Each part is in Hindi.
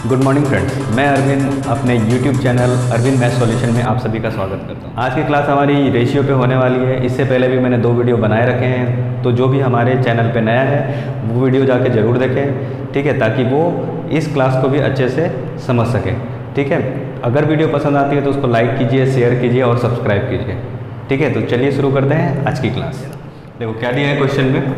गुड मॉर्निंग फ्रेंड्स, मैं अरविंद अपने YouTube channel Arvind math solution में आप सभी का स्वागत करता हूं। आज की क्लास हमारी रेशियो पे होने वाली है। इससे पहले भी मैंने 2 वीडियो बनाए रखे हैं, तो जो भी हमारे चैनल पे नया है वो वीडियो जाके ज़रूर देखें, ठीक है, ताकि वो इस क्लास को भी अच्छे से समझ सके। ठीक है, अगर वीडियो पसंद आती है तो उसको लाइक कीजिए, शेयर कीजिए और सब्सक्राइब कीजिए। ठीक है, तो चलिए शुरू करते हैं आज की क्लास। देखो क्या दिया है क्वेश्चन में।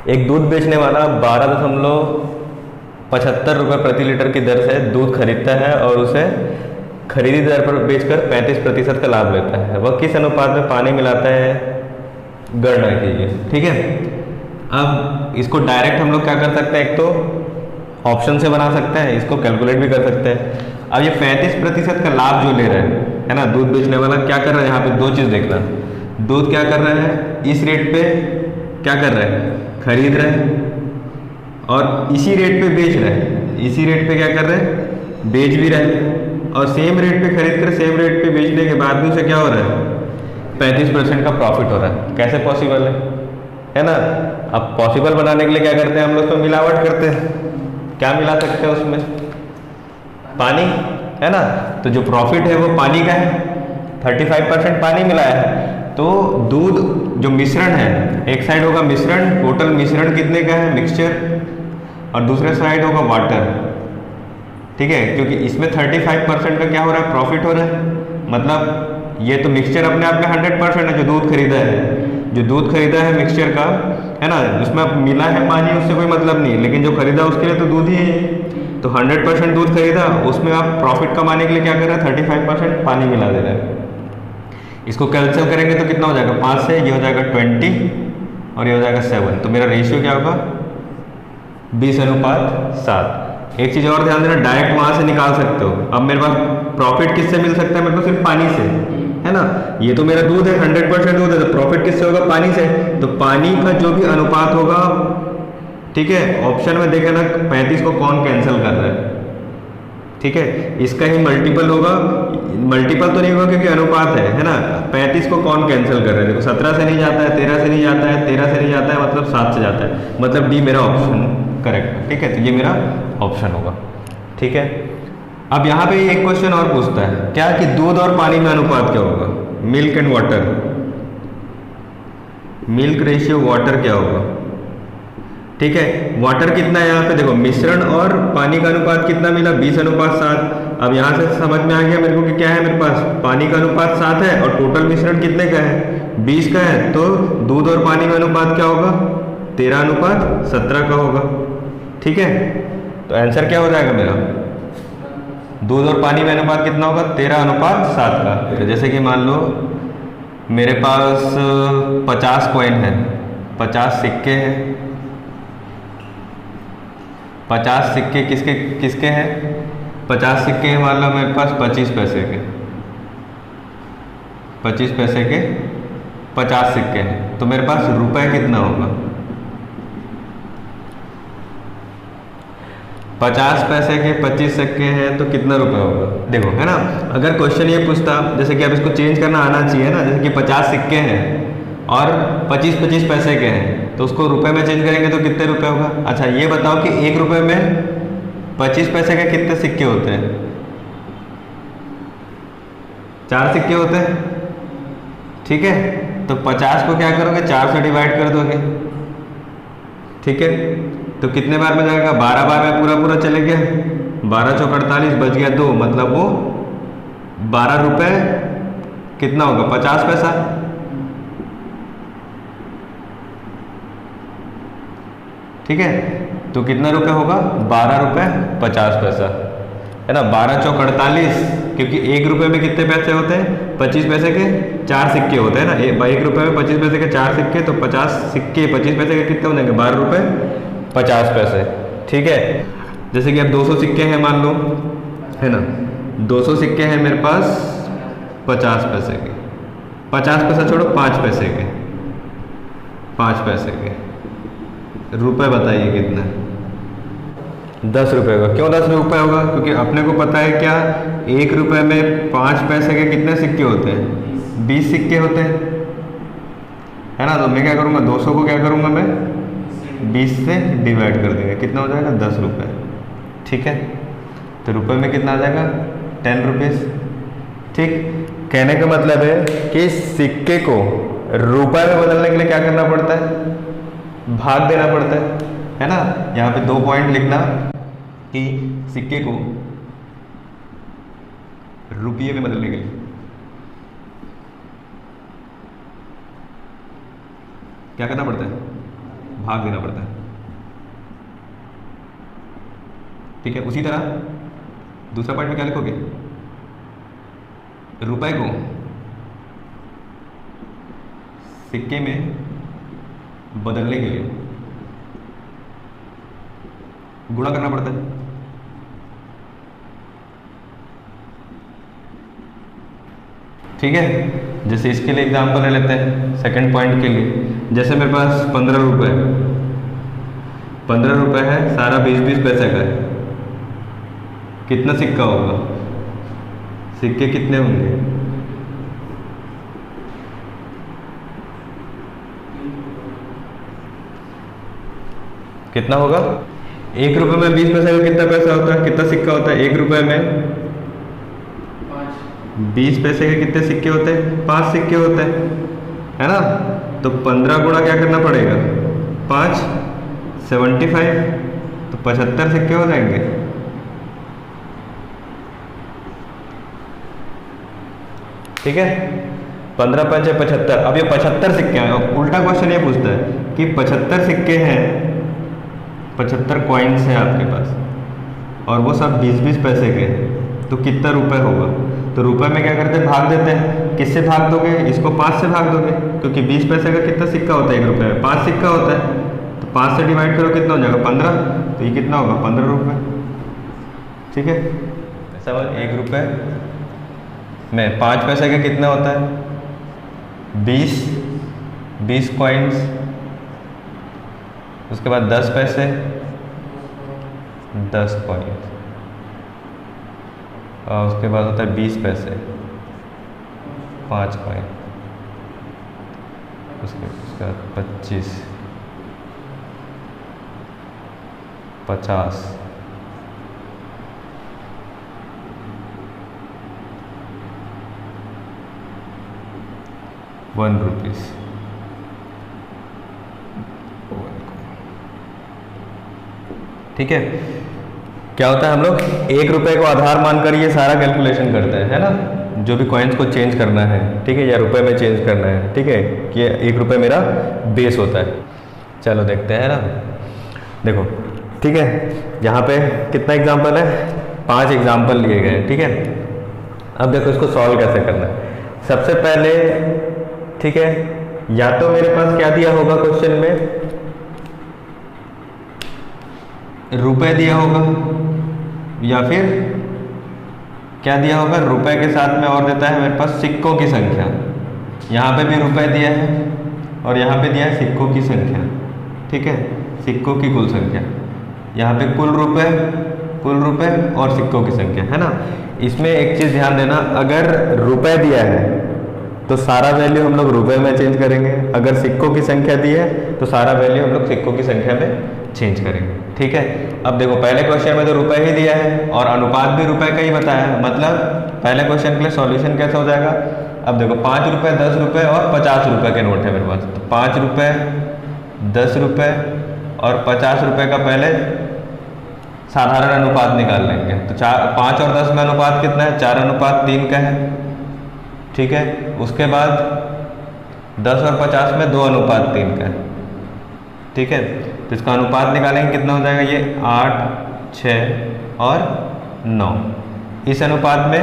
एक दूध बेचने वाला 12.75 रुपये प्रति लीटर की दर से दूध खरीदता है और उसे खरीदी दर पर बेचकर 35% का लाभ लेता है। वह किस अनुपात में पानी मिलाता है, गणना कीजिए। ठीक है, अब इसको डायरेक्ट हम लोग क्या कर सकते हैं, एक तो ऑप्शन से बना सकते हैं, इसको कैलकुलेट भी कर सकते हैं। अब ये 35% का लाभ जो ले रहा है ना, दूध बेचने वाला क्या कर रहा है, यहाँ पे 2 चीज़ देखना। दूध क्या कर रहा है, इस रेट पे क्या कर रहा है, खरीद रहा है, और इसी रेट पे बेच रहा है। इसी रेट पे क्या कर रहे हैं, बेच भी रहे हैं, और सेम रेट पे खरीद कर सेम रेट पे बेचने के बाद भी उसे क्या हो रहा है, 35% का प्रॉफिट हो रहा है। कैसे पॉसिबल है ना। अब पॉसिबल बनाने के लिए क्या करते हैं हम लोग, उसमें मिलावट करते हैं। क्या मिला सकते हैं उसमें, पानी, है ना। तो जो प्रॉफिट है वो पानी का है, 35% पानी मिलाया है। तो दूध जो मिश्रण है, एक साइड होगा मिश्रण, टोटल मिश्रण कितने का है, मिक्सचर, और दूसरे साइड होगा वाटर। ठीक है, क्योंकि इसमें 35% का क्या हो रहा है, प्रॉफिट हो रहा है। मतलब ये तो मिक्सचर अपने आप में 100% है जो दूध खरीदा है। जो दूध खरीदा है मिक्सचर का, है ना, उसमें अब मिला है पानी, उससे कोई मतलब नहीं, लेकिन जो खरीदा उसके लिए तो दूध ही है। तो 100% दूध खरीदा, उसमें आप प्रॉफिट कमाने के लिए क्या कर रहे हैं, 35% पानी मिला दे रहे हैं। इसको कैंसिल करेंगे तो कितना हो जाएगा, 5 से ये हो जाएगा 20 और ये हो जाएगा 7। तो मेरा रेशियो क्या होगा, 20:7। एक चीज़ और ध्यान देना, डायरेक्ट वहाँ से निकाल सकते हो। अब मेरे पास प्रॉफिट किससे मिल सकता है, मेरे को सिर्फ पानी से, है ना। ये तो मेरा दूध है, 100% दूध है, तो प्रॉफिट किससे होगा, पानी से। तो पानी का जो भी अनुपात होगा, ठीक है, ऑप्शन में देखे ना 35 को कौन कैंसिल कर रहा है, ठीक है, इसका ही मल्टीपल होगा। मल्टीपल तो नहीं होगा क्योंकि अनुपात है ना। 35 को कौन कैंसिल कर रहे हैं, देखो 17 से नहीं जाता है, 13 से नहीं जाता है, 13 से नहीं जाता है, मतलब 7 से जाता है। मतलब डी मेरा ऑप्शन करेक्ट है। ठीक है, तो ये मेरा ऑप्शन होगा। ठीक है, अब यहाँ पे एक क्वेश्चन और पूछता है क्या, कि दूध और पानी में अनुपात क्या होगा, milk and water, milk ratio water क्या होगा। ठीक है, वाटर कितना है यहाँ पे, देखो मिश्रण और पानी का अनुपात कितना मिला, 20:7। अब यहाँ से समझ में आ गया मेरे को कि क्या है, मेरे पास पानी का अनुपात 7 है और टोटल मिश्रण कितने का है, 20 का है। तो दूध और पानी का अनुपात क्या होगा, 13:17 का होगा। ठीक है, तो आंसर क्या हो जाएगा मेरा, दूध और पानी में अनुपात कितना होगा, 13:7 का। तो जैसे कि मान लो मेरे पास 50 कॉइन है, 50 सिक्के हैं। 50 सिक्के किसके किसके हैं, 50 सिक्के हैं, मान लो मेरे पास 25 पैसे के, 25 पैसे के 50 सिक्के हैं। तो मेरे पास रुपए कितना होगा, 50 पैसे के 25 सिक्के हैं तो कितना रुपए होगा। देखो, है ना, अगर क्वेश्चन ये पूछता, जैसे कि अब इसको चेंज करना आना चाहिए ना, जैसे कि 50 सिक्के हैं और 25 पैसे के हैं, तो उसको रुपए में चेंज करेंगे तो कितने रुपए होगा। अच्छा ये बताओ कि 1 रुपए में 25 पैसे के कितने सिक्के होते हैं, 4 सिक्के होते हैं। ठीक है, तो 50 को क्या करोगे, 4 से डिवाइड कर दोगे। ठीक है, तो कितने बार में जाएगा, 12 बार में पूरा पूरा चले गया, 12 चौक 48, बच गया 2, मतलब वो 12 रुपए कितना होगा, 50 पैसा। ठीक है, तो कितना रुपए होगा, 12.50 है ना। 12 चौक 48, क्योंकि 1 रुपए में कितने पैसे होते हैं, 25 पैसे के 4 सिक्के होते हैं ना। 1 रुपए में 25 पैसे के 4 सिक्के, तो 50 सिक्के 25 पैसे के कितने हो जाएंगे, 12.50। ठीक है, जैसे कि अब 200 सिक्के हैं मान लो, है ना, 200 सिक्के हैं मेरे पास 50 पैसे के, 50 पैसा छोड़ो, 5 पैसे के, 5 पैसे के रुपए बताइए कितना, 10 रुपये होगा। क्यों 10 रुपये होगा, क्योंकि अपने को पता है क्या, 1 रुपये में 5 पैसे के कितने सिक्के होते हैं, 20 सिक्के होते हैं, है ना। तो मैं क्या करूँगा, 200 को क्या करूँगा मैं, 20 से डिवाइड कर देंगे, कितना हो जाएगा, 10 रुपये। ठीक है। तो रुपए में कितना आ जाएगा 10 रुपीज़। ठीक, कहने का मतलब है कि सिक्के को रुपए में बदलने के लिए क्या करना पड़ता है, भाग देना पड़ता है ना। यहाँ पे 2 पॉइंट लिखना कि सिक्के को रुपये में बदलने के लिए क्या करना पड़ता है, भाग देना पड़ता है। ठीक है, उसी तरह दूसरा पॉइंट में क्या लिखोगे, रुपए को सिक्के में बदलने के लिए गुणा करना पड़ता है। ठीक है, जैसे इसके लिए एग्जांपल ले लेते हैं सेकंड पॉइंट के लिए। जैसे मेरे पास 15 रुपए है, सारा 20-20 पैसे का है। कितना सिक्का होगा, सिक्के कितने होंगे, कितना होगा, 1 रुपए में 20 पैसे का कितना पैसा होता है, कितना सिक्का होता है 1 रुपए में 20 पैसे के कितने सिक्के होते हैं, 5 सिक्के होते हैं, है ना। तो 15 गुणा क्या करना पड़ेगा 5, 75, तो 75 सिक्के हो जाएंगे। ठीक है, 15 5 75। अब ये 75 सिक्के हैं। उल्टा क्वेश्चन ये पूछता है कि 75 सिक्के हैं, 75 कॉइन्स हैं आपके पास और वो सब 20-20 पैसे के हैं, तो कितना रुपए होगा। तो रुपए में क्या करते हैं, भाग देते हैं। किससे भाग दोगे, इसको 5 से भाग दोगे, क्योंकि 20 पैसे का कितना सिक्का होता है 1 रुपये में, 5 सिक्का होता है। तो 5 से डिवाइड करो, कितना हो जाएगा 15, तो ये कितना होगा 15 रुपये। ठीक है, सवाल 1 रुपये में 5 पैसे का कितना होता है 20 कॉइन्स, उसके बाद 10 पैसे 10 कॉइन्स, और उसके बाद होता है 20 पैसे 5 कॉइन, उसके बाद 25 50 1 रुपीज़। ठीक है, क्या होता है हम लोग 1 रुपए को आधार मानकर ये सारा कैलकुलेशन करते हैं, है ना, जो भी कॉइन्स को चेंज करना है। ठीक है, या रुपए में चेंज करना है। ठीक है, कि 1 रुपये मेरा बेस होता है। चलो देखते हैं ना, देखो। ठीक है, यहाँ पे कितना एग्जाम्पल है, 5 एग्जाम्पल लिए गए। ठीक है, अब देखो इसको सॉल्व कैसे करना है। सबसे पहले ठीक है, या तो मेरे पास क्या दिया होगा क्वेश्चन में, रुपए दिया होगा, या फिर क्या दिया होगा, रुपए के साथ में और देता है मेरे पास सिक्कों की संख्या। यहाँ पे भी रुपए दिया है और यहाँ पे दिया है सिक्कों की संख्या। ठीक है, सिक्कों की कुल संख्या, यहाँ पे कुल रुपए और सिक्कों की संख्या, है ना। इसमें एक चीज़ ध्यान देना, अगर रुपए दिया है तो सारा वैल्यू हम लोग रुपए में चेंज करेंगे, अगर सिक्कों की संख्या दी है तो सारा वैल्यू हम लोग सिक्कों की संख्या में चेंज करेंगे। ठीक है, अब देखो पहले क्वेश्चन में तो रुपए ही दिया है और अनुपात भी रुपए का ही बताया है, मतलब पहले क्वेश्चन के लिए सॉल्यूशन कैसे हो जाएगा। अब देखो 5 रुपये, 10 रुपये और 50 रुपये के नोट है मेरे पास, तो 5 रुपये, 10 रुपये और 50 रुपये का पहले साधारण अनुपात निकाल लेंगे। तो 5 और 10 में अनुपात कितना है, 4:3 का है। ठीक है, उसके बाद 10 और 50 में 2:3 का है। ठीक है, तो इसका अनुपात निकालेंगे, कितना हो जाएगा, ये 8, 6 और 9। इस अनुपात में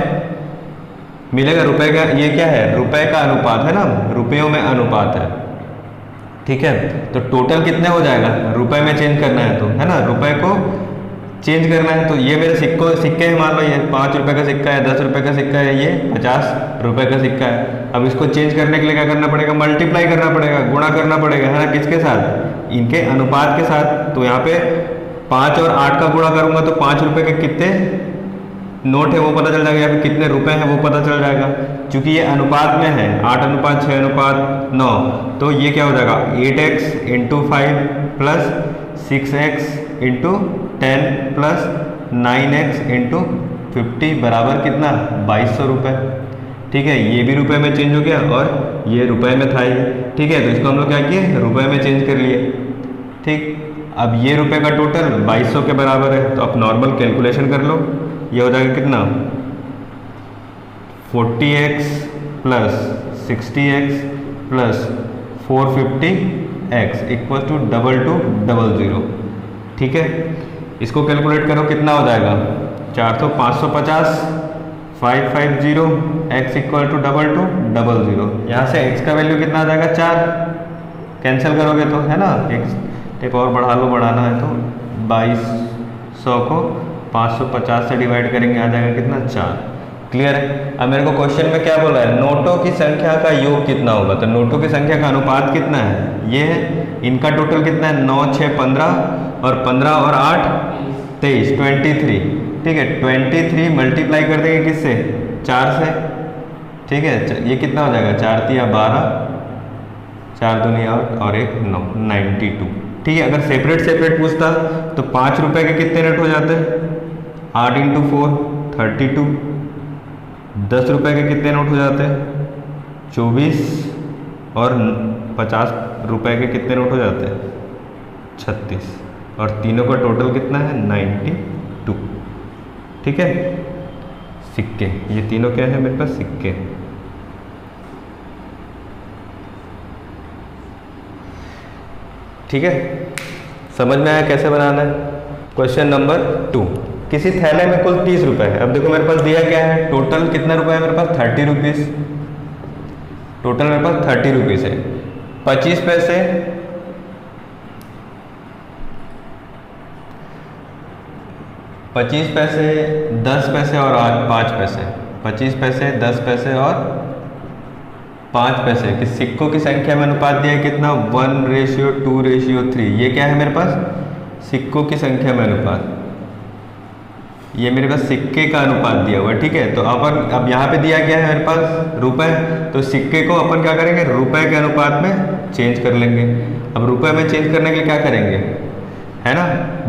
मिलेगा रुपए का, ये क्या है, रुपए का अनुपात है ना, रुपयों में अनुपात है। ठीक है, तो टोटल कितने हो जाएगा, रुपए में चेंज करना है तो, है ना, रुपए को चेंज करना है। तो ये मेरे सिक्के हैं, मान लो ये 5 रुपये का सिक्का है, 10 रुपये का सिक्का है, ये 50 रुपये का सिक्का है। अब इसको चेंज करने के लिए क्या करना पड़ेगा, मल्टीप्लाई करना पड़ेगा, गुणा करना पड़ेगा, है ना, किसके साथ, इनके अनुपात के साथ। तो यहाँ पे 5 और 8 का गुणा करूँगा तो 5 रुपये के कितने नोट है वो पता चल जाएगा, या फिर कितने रुपए हैं वो पता चल जाएगा। चूंकि ये अनुपात में है 8:6:9, तो ये क्या हो जाएगा 8x × 5 + 6x × 10 + 9x इंटू 50 बराबर कितना 2200 रुपये। ठीक है, ये भी रुपए में चेंज हो गया और ये रुपए में था ये। ठीक है, तो इसको हम लोग क्या किए, रुपए में चेंज कर लिए। ठीक, अब ये रुपए का टोटल 2200 के बराबर है, तो आप नॉर्मल कैलकुलेशन कर लो। ये हो जाएगा कितना 40x plus 60x plus 450x equal to 2200। ठीक है, इसको कैलकुलेट करो कितना हो जाएगा 400 550 550 x इक्वल टू 2200। यहाँ से x का वैल्यू कितना आ जाएगा 4, कैंसिल करोगे तो, है ना, एक और बढ़ा लो, बढ़ाना है तो 2200 को 550 से डिवाइड करेंगे, आ जाएगा कितना 4। क्लियर है। अब मेरे को क्वेश्चन में क्या बोला है, नोटों की संख्या का योग कितना होगा, तो नोटों की संख्या का अनुपात कितना है, ये है। इनका टोटल कितना है 9 6 15 और 15 और 8 23 23। ठीक है, 23 मल्टीप्लाई कर देंगे किससे 4 से। ठीक है, ये कितना हो जाएगा 4 तिया 12, 4 दूनी 8 और 1 9 92। ठीक है, अगर सेपरेट सेपरेट पूछता तो 5 रुपए के कितने नोट हो जाते, 8 इंटू 4 32। 10 रुपए के कितने नोट हो जाते हैं 24 और 50 रुपए के कितने नोट हो जाते हैं 36 और तीनों का टोटल कितना है 92। ठीक है, सिक्के, ये तीनों क्या है मेरे पास सिक्के। ठीक है, समझ में आया कैसे बनाना है। क्वेश्चन नंबर 2, किसी थैले में कुल 30 रुपए है। अब देखो मेरे पास दिया क्या है, टोटल कितना रुपए है मेरे पास 30 रुपीज़। टोटल मेरे पास 30 रुपीज़ है। 25 पैसे 10 पैसे और 5 पैसे, 25 पैसे 10 पैसे और 5 पैसे कि सिक्कों की संख्या में अनुपात दिया है कितना 1:2:3। ये क्या है मेरे पास सिक्कों की संख्या में अनुपात, ये मेरे पास सिक्के का अनुपात दिया हुआ है। ठीक है, तो अपन अब यहाँ पे दिया गया है मेरे पास रुपए, तो सिक्के को अपन क्या करेंगे रुपए के अनुपात में चेंज कर लेंगे। अब रुपए में चेंज करने के लिए क्या करेंगे, है ना,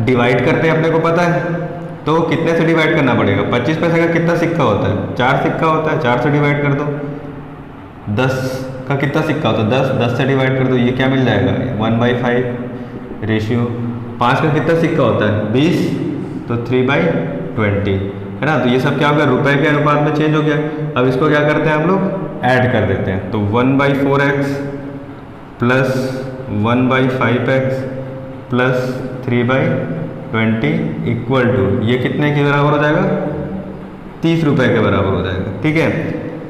डिवाइड करते हैं, अपने को पता है। तो कितने से डिवाइड करना पड़ेगा, 25 पैसे का कितना सिक्का होता है 4 सिक्का होता है, 4 से डिवाइड कर दो। 10 का कितना सिक्का होता है 10 से डिवाइड कर दो, ये क्या मिल जाएगा 1/5 रेशियो। 5 का कितना सिक्का होता है 20, तो 3/20, है ना। तो ये सब क्या हो गया रुपए के अनुपात में चेंज हो गया। अब इसको क्या करते हैं हम लोग ऐड कर देते हैं, तो 1/4x plus 1/5x plus 3/20 equal to ये कितने के बराबर हो जाएगा 30 रुपए के बराबर हो जाएगा। ठीक है,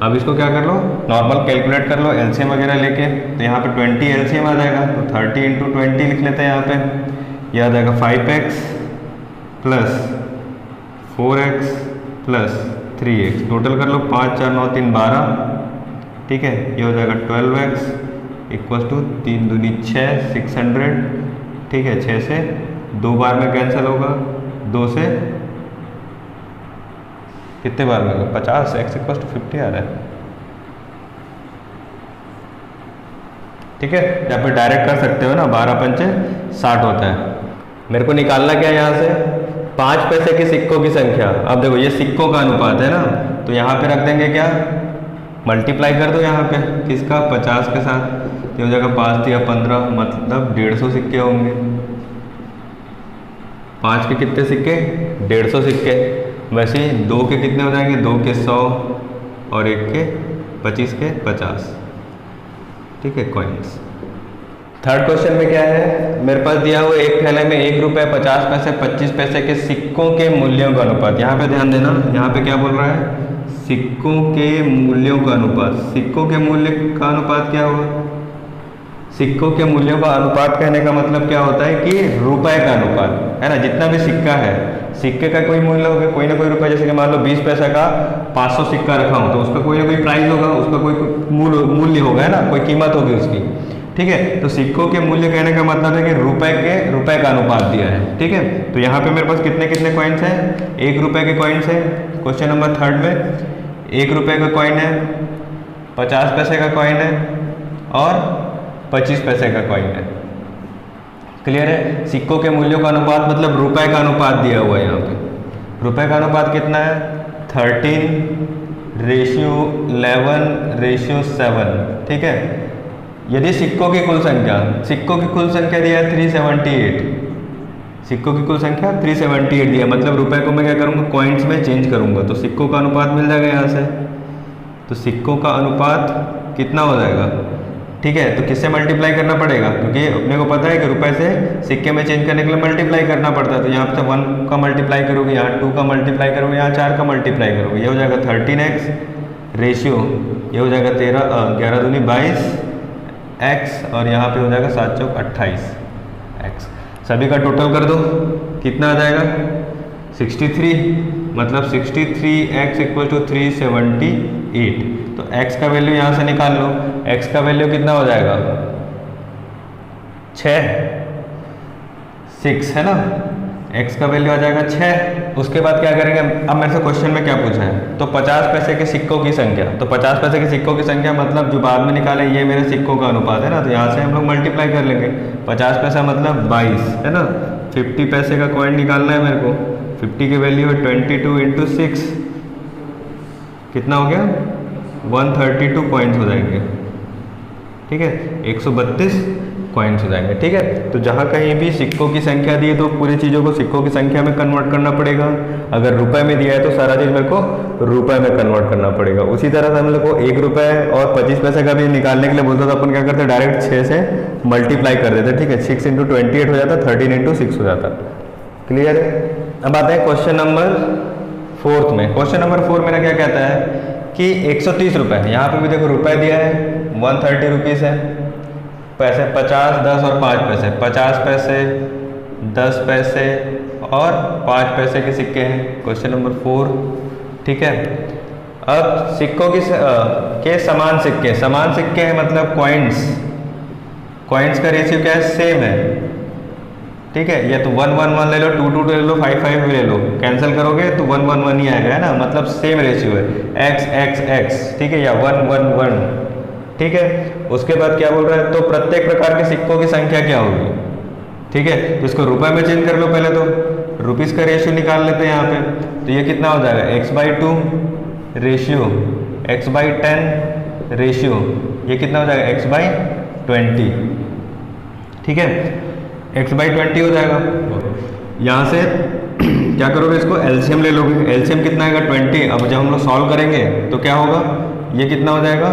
अब इसको क्या कर लो नॉर्मल कैलकुलेट कर लो एलसीएम वगैरह लेके, तो यहाँ पे 20 एलसीएम आ जाएगा, तो 30 × 20 लिख लेते हैं यहाँ पे। यह आ जाएगा 5x plus 4x plus 3x, total कर लो 5 4 9 3 12। ठीक है, ये हो जाएगा 12x इक्वल टू 3 दूनी 6 600। ठीक है, 6 से 2 बार में कैंसिल होगा, 2 से कितने बार में होगा 50, x इक्वल टू 50 आ रहा है। ठीक है, यहाँ पे डायरेक्ट कर सकते हो ना, 12 पंचे 60 होता है। मेरे को निकालना क्या है यहाँ से 5 पैसे के सिक्कों की संख्या। अब देखो ये सिक्कों का अनुपात है ना, तो यहाँ पे रख देंगे क्या मल्टीप्लाई कर दो यहाँ पे किसका 50 के साथ, ये हो जाएगा 5 या 15, मतलब 150 सिक्के होंगे। 5 के कितने सिक्के 150 सिक्के। वैसे ही 2 के कितने हो जाएंगे 2 के 100 और 1 के 25 के 50। ठीक है, कॉइन्स। थर्ड क्वेश्चन में क्या है मेरे पास दिया हुआ एक थैले में 1 रुपये 50 पैसे 25 पैसे के सिक्कों के मूल्यों का अनुपात। यहाँ पे ध्यान देना, यहाँ पे क्या बोल रहा है सिक्कों के मूल्यों का अनुपात। सिक्कों के मूल्य का अनुपात क्या होगा, सिक्कों के मूल्यों का अनुपात कहने का मतलब क्या होता है कि रुपए का अनुपात, है ना। जितना भी सिक्का है सिक्के का कोई मूल्य होगा, कोई ना कोई रुपए, जैसे कि मान लो 20 पैसा का 500 सिक्का रखा हूँ तो उसका कोई ना कोई प्राइस होगा, उसका कोई मूल्य होगा, है ना, कोई कीमत होगी उसकी। ठीक है, तो सिक्कों के मूल्य कहने का मतलब है कि रुपए का अनुपात दिया है। ठीक है, तो यहाँ पे मेरे पास कितने कितने कॉइन्स हैं 1 रुपये के कॉइन्स हैं। क्वेश्चन नंबर 3 में 1 रुपये का कॉइन है, 50 पैसे का कॉइन है और 25 पैसे का कॉइन है। क्लियर है, सिक्कों के मूल्यों का अनुपात मतलब रुपए का अनुपात दिया हुआ है यहाँ पे। रुपए का अनुपात कितना है? 13:11:7, ठीक है। यदि सिक्कों की कुल संख्या दिया है 378, सिक्कों की कुल संख्या 378 दिया, मतलब रुपए को मैं क्या करूँगा? कॉइन्स में चेंज करूँगा, तो सिक्कों का अनुपात मिल जाएगा यहाँ से। तो सिक्कों का अनुपात कितना हो जाएगा? ठीक है, तो किससे मल्टीप्लाई करना पड़ेगा? क्योंकि अपने को पता है कि रुपए से सिक्के में चेंज करने के लिए मल्टीप्लाई करना पड़ता है। तो यहाँ पे 1 का मल्टीप्लाई करोगे, यहाँ 2 का मल्टीप्लाई करोगे, यहाँ 4 का मल्टीप्लाई करोगे, ये हो जाएगा 13x रेशियो, ये हो जाएगा 11 दूनी 22 x, और यहाँ पे हो जाएगा 7 चौक 28 x। सभी का टोटल कर दो, कितना आ जाएगा? 63, मतलब 63x = 378। तो x का वैल्यू यहाँ से निकाल लो, x का वैल्यू कितना हो जाएगा? 6 है ना, x का वैल्यू आ जाएगा 6। उसके बाद क्या करेंगे? अब मेरे से क्वेश्चन में क्या पूछा है? तो 50 पैसे के सिक्कों की संख्या, तो 50 पैसे के सिक्कों की संख्या मतलब जो बाद में निकाले ये मेरे सिक्कों का अनुपात है ना, तो यहाँ से हम लोग मल्टीप्लाई कर लेंगे। 50 पैसा मतलब 22 है ना। 50 पैसे का कॉइन निकालना है मेरे को, 50 की वैल्यू है 22 × 6, कितना हो गया? 132 कॉइन्स हो जाएंगे, ठीक है, 132 कॉइन्स हो जाएंगे, ठीक है। तो जहाँ कहीं भी सिक्कों की संख्या दी है तो पूरी चीज़ों को सिक्कों की संख्या में कन्वर्ट करना पड़ेगा। अगर रुपए में दिया है तो सारा चीज़ मेरे को रुपए में कन्वर्ट करना पड़ेगा। उसी तरह से हम लोग को 1 रुपये और 25 पैसे का भी निकालने के लिए बोलता था, अपन क्या करते? डायरेक्ट 6 से मल्टीप्लाई कर देते, ठीक है। 6 × 28 हो जाता, 13 × 6 हो जाता। क्लियर है? अब आते हैं क्वेश्चन नंबर 4 में। क्वेश्चन नंबर 4 मेरा क्या कहता है कि 130 रुपये, यहाँ पे भी देखो रुपए दिया है, 130 रुपीज़ है, पैसे 50, 10 और 5 पैसे, 50 पैसे, 10 पैसे और 5 पैसे के सिक्के हैं। क्वेश्चन नंबर 4, ठीक है। अब सिक्कों की के समान सिक्के हैं, मतलब कॉइन्स का रेशियो क्या है? सेम है, ठीक है। या तो 1 1 1 ले लो, 2 2 ले लो, 5 5 ले लो, कैंसिल करोगे तो 1 1 1 ही आएगा, है ना, मतलब सेम रेशियो है, x x x, ठीक है, या 1 1 1, ठीक है। उसके बाद क्या बोल रहा है? तो प्रत्येक प्रकार के सिक्कों की संख्या क्या होगी? ठीक है, तो इसको रुपए में चेंज कर लो पहले, तो रुपीस का रेशियो निकाल लेते हैं यहाँ पे। तो ये कितना हो जाएगा? x/2 रेशियो, x/10 रेशियो, ये कितना हो जाएगा? x/20, ठीक है, x/20 हो जाएगा। यहाँ से क्या करोगे? इसको एलसीएम ले लोगे, एलसीएम कितना आएगा? 20। अब जब हम लोग सॉल्व करेंगे तो क्या होगा? ये कितना हो जाएगा?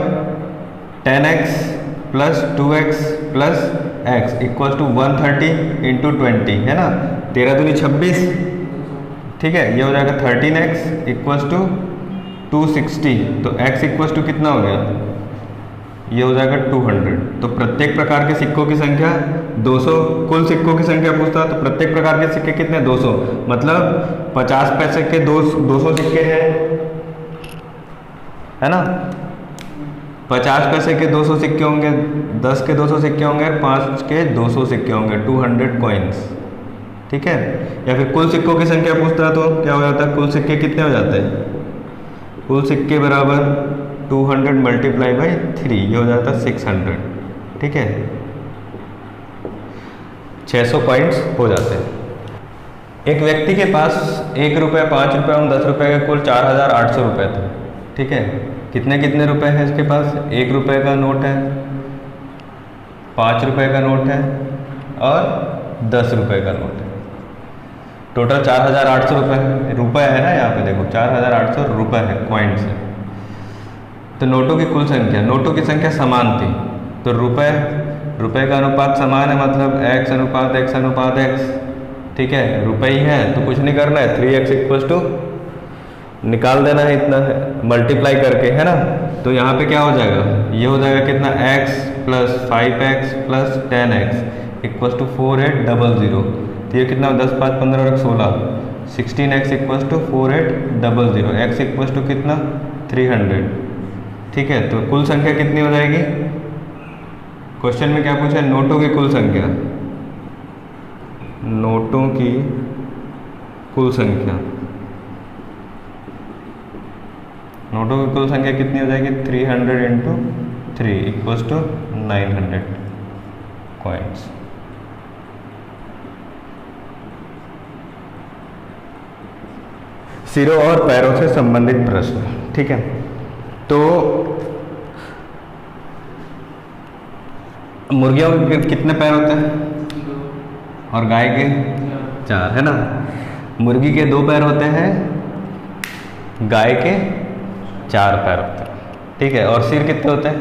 10x + 2x + x = 130 × 20, है ना, 13 दूनी 26, ठीक है। ये हो जाएगा 13x = 260, तो x = कितना हो गया? ये हो जाएगा 200। तो प्रत्येक प्रकार के सिक्कों की संख्या 200, कुल सिक्कों की संख्या पूछता है, तो प्रत्येक प्रकार के सिक्के कितने? 200, मतलब 50 पैसे के 200 सिक्के हैं, है ना। 50 पैसे के 200 सिक्के होंगे, 10 के 200 सिक्के होंगे, 5 के 200 सिक्के होंगे, 200 कॉइन्स, ठीक है। या फिर कुल सिक्कों की संख्या पूछता है तो क्या हो जाता है? कुल सिक्के कितने हो जाते हैं? कुल सिक्के बराबर 200 × 3, ये हो जाता है 600, ठीक है, 600 कॉइन्स हो जाते हैं। एक व्यक्ति के पास 1 रुपये, 5 रुपये और 10 रुपये के कुल 4800 रुपये थे, ठीक है। कितने कितने रुपए हैं इसके पास? 1 रुपये का नोट है, 5 रुपये का नोट है और 10 रुपये का नोट है। टोटल 4800 रुपये है ना, यहाँ पे देखो 4800 रुपये है, कॉइन्स है। तो नोटों की कुल संख्या, नोटों की संख्या समान थी, तो रुपए का अनुपात समान है, मतलब x/x/x, ठीक है। रुपए ही है तो कुछ नहीं करना है, 3x = निकाल देना है इतना, मल्टीप्लाई करके, है ना। तो यहाँ पे क्या हो जाएगा? ये हो जाएगा कितना? x + 5x + 10x = 4800। तो ये कितना? 10 5 15 और 16, 16x = 4800, x = कितना? 300, ठीक है। तो कुल संख्या कितनी हो जाएगी? क्वेश्चन में क्या पूछा है? नोटों की कुल संख्या, नोटों की कुल संख्या, नोटों की कुल संख्या कितनी हो जाएगी? 300 × 3 = 900 कॉइन्स। सिरों और पैरों से संबंधित प्रश्न। ठीक है, तो मुर्गियों के कितने पैर होते हैं और गाय के 4, है ना। मुर्गी के 2 पैर होते हैं, गाय के 4 पैर होते हैं। ठीक है, और सिर कितने होते हैं?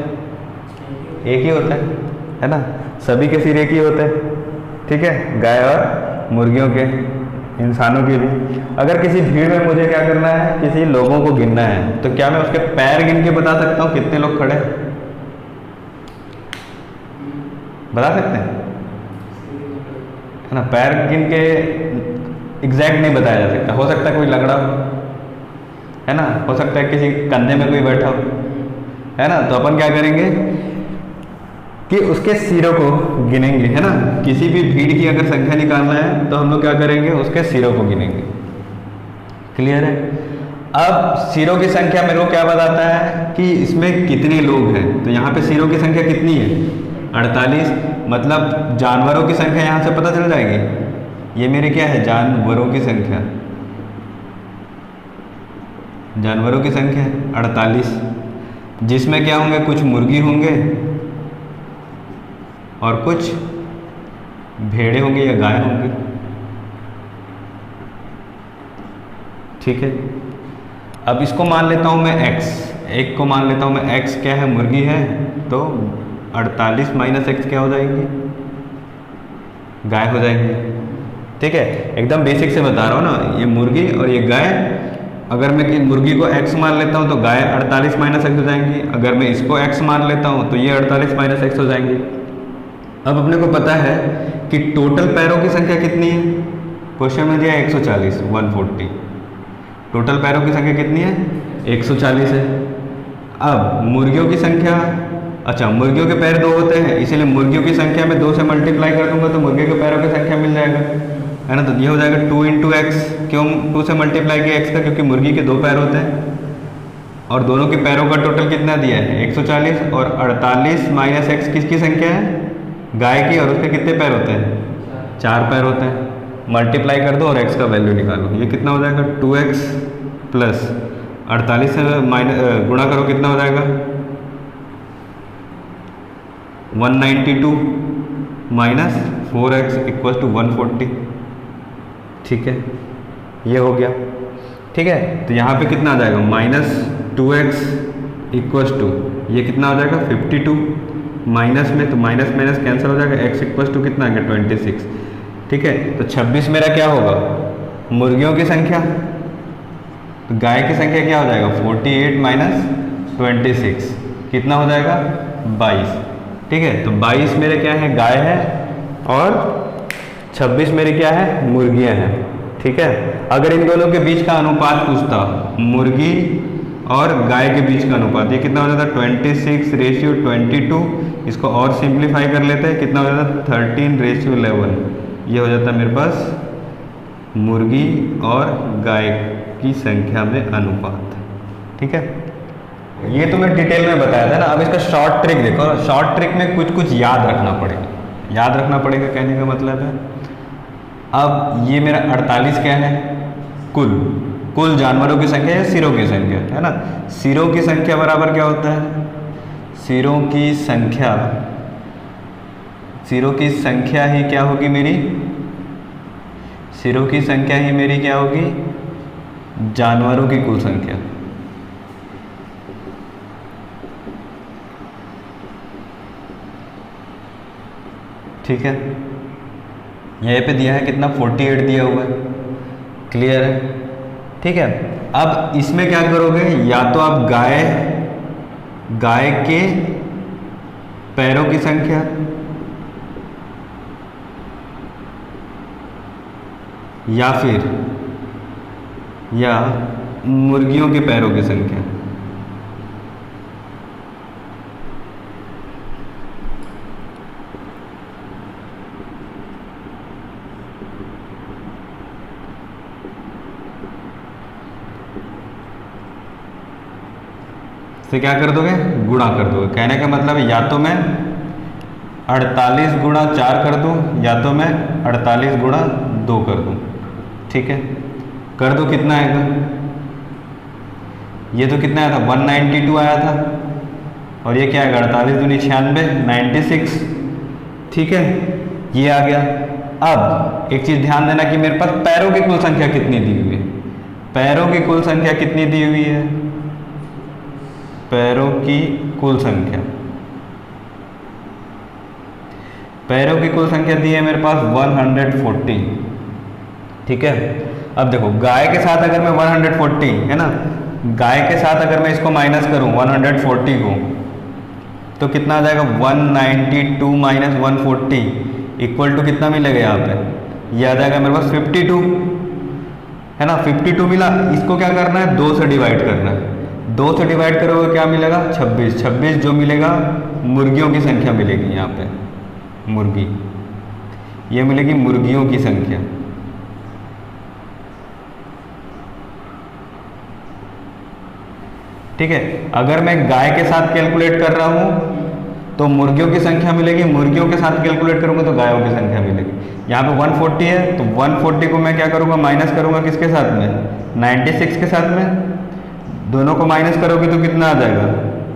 एक ही होता है ना। सभी के सिर एक ही होते हैं। ठीक है, गाय और मुर्गियों के, इंसानों के भी। अगर किसी भीड़ में मुझे क्या करना है, किसी लोगों को गिनना है, तो क्या मैं उसके पैर गिन के बता सकता हूँ कितने लोग खड़े हैं? बता सकते हैं, है ना। पैर गिन के एग्जैक्ट नहीं बताया जा सकता। हो सकता है कोई लंगड़ा हो, है ना, हो सकता है किसी कंधे में कोई बैठा हो, है ना। तो अपन क्या करेंगे कि उसके सिरों को गिनेंगे, है ना। किसी भी भीड़ की अगर संख्या निकालना है तो हम लोग क्या करेंगे, उसके सिरों को गिनेंगे। क्लियर है। अब सिरों की संख्या मेरे को क्या बताता है कि इसमें कितने लोग हैं। तो यहाँ पे सिरों की संख्या कितनी है? 48। मतलब जानवरों की संख्या यहाँ से पता चल जाएगी। ये मेरे क्या है, जानवरों की संख्या, जानवरों की संख्या 48, जिसमें क्या होंगे, कुछ मुर्गी होंगे और कुछ भेड़े होंगे या गाय होंगे। ठीक है, अब इसको मान लेता हूं मैं x, एक को मान लेता हूं मैं x क्या है, मुर्गी है। तो 48 - x क्या हो जाएंगी, गाय हो जाएंगी। ठीक है, एकदम बेसिक से बता रहा हूँ ना, ये मुर्गी और ये गाय। अगर मैं मुर्गी को x मान लेता हूँ तो गाय 48 - x हो जाएंगी। अगर मैं इसको x मान लेता हूँ तो ये 48 - x हो जाएंगी। अब अपने को पता है कि टोटल पैरों की संख्या कितनी है। क्वेश्चन में दिया 140, 140। टोटल पैरों की संख्या कितनी है? 140 है। अब मुर्गियों की संख्या, अच्छा मुर्गियों के पैर 2 होते हैं, इसीलिए मुर्गियों की संख्या में 2 से मल्टीप्लाई कर दूंगा तो मुर्गी के पैरों की संख्या मिल जाएगा, है ना। तो ये हो जाएगा 2 × x। क्यों 2 से मल्टीप्लाई किया x का? क्योंकि मुर्गी के 2 पैर होते हैं और दोनों के पैरों का टोटल कितना दिया है, 140। और 48 - x किसकी संख्या है? गाय की। और उसके कितने पैर होते हैं? 4 पैर होते हैं। मल्टीप्लाई कर दो और x का वैल्यू निकालो। ये कितना हो जाएगा, 2x प्लस 48 से गुणा करो, कितना हो जाएगा 192 माइनस 4x = 140। ठीक है, ये हो गया। ठीक है, तो यहाँ पे कितना आ जाएगा, -2x = ये कितना हो जाएगा 52। माइनस में तो माइनस माइनस कैंसिल हो जाएगा, x = कितना आ गया 26। ठीक है, तो 26 मेरा क्या होगा, मुर्गियों की संख्या। तो गाय की संख्या क्या हो जाएगा, 48 - 26 कितना हो जाएगा 22। ठीक है, तो 22 मेरे क्या है, गाय है, और 26 मेरे क्या है, मुर्गियां हैं। ठीक है, अगर इन दोनों के बीच का अनुपात पूछता, मुर्गी और गाय के बीच का अनुपात, ये कितना हो जाता है 26:22। इसको और सिंप्लीफाई कर लेते हैं, कितना हो जाता है 13:11। ये हो जाता है मेरे पास मुर्गी और गाय की संख्या में अनुपात। ठीक है, ये तो मैं डिटेल में बताया था ना। अब इसका शॉर्ट ट्रिक देखो। शॉर्ट ट्रिक में कुछ कुछ याद रखना पड़ेगा। याद रखना पड़ेगा कहने का मतलब है, अब ये मेरा 48 क्या है, कुल जानवरों की संख्या या सिरों की संख्या, है ना। सिरों की संख्या बराबर क्या होता है, सिरों की संख्या ही क्या होगी मेरी, सिरों की संख्या ही मेरी क्या होगी, जानवरों की कुल संख्या। ठीक है, यहीं पे दिया है कितना 48 दिया हुआ है। क्लियर है। ठीक है, अब इसमें क्या करोगे, या तो आप गाय के पैरों की संख्या, या फिर मुर्गियों के पैरों की संख्या। से क्या कर दोगे, गुणा कर दोगे। कहने का मतलब है या तो मैं 48 × 4 कर दूं, या तो मैं 48 × 2 कर दूं। ठीक है, कर दो, कितना आएगा ये तो कितना आया था 192 आया था, और ये क्या है 48 दूनी 96 96, ठीक है, ये आ गया। अब एक चीज़ ध्यान देना कि मेरे पास पैरों की कुल संख्या कितनी दी हुई है, पैरों की कुल संख्या कितनी दी हुई है, पैरों की कुल संख्या, पैरों की कुल संख्या दी है मेरे पास 140, ठीक है। अब देखो गाय के साथ अगर मैं 140 है ना, गाय के साथ अगर मैं इसको माइनस करूं 140 को, तो कितना आ जाएगा 192 माइनस 140 इक्वल टू कितना मिलेगा यहाँ पे, ये आ जाएगा मेरे पास 52, है ना। 52 मिला, इसको क्या करना है 2 से डिवाइड करना है, 2 से डिवाइड करोगे क्या मिलेगा 26, 26 जो मिलेगा मुर्गियों की संख्या मिलेगी यहाँ पे, मुर्गी, ये मिलेगी मुर्गियों की संख्या, ठीक है। अगर मैं गाय के साथ कैलकुलेट कर रहा हूँ तो मुर्गियों की संख्या मिलेगी, मुर्गियों के साथ कैलकुलेट करूँगा तो गायों की संख्या मिलेगी। यहाँ पे 140 है तो 140 को मैं क्या करूँगा माइनस करूँगा किसके साथ में 96 के साथ में, दोनों को माइनस करोगे तो कितना आ जाएगा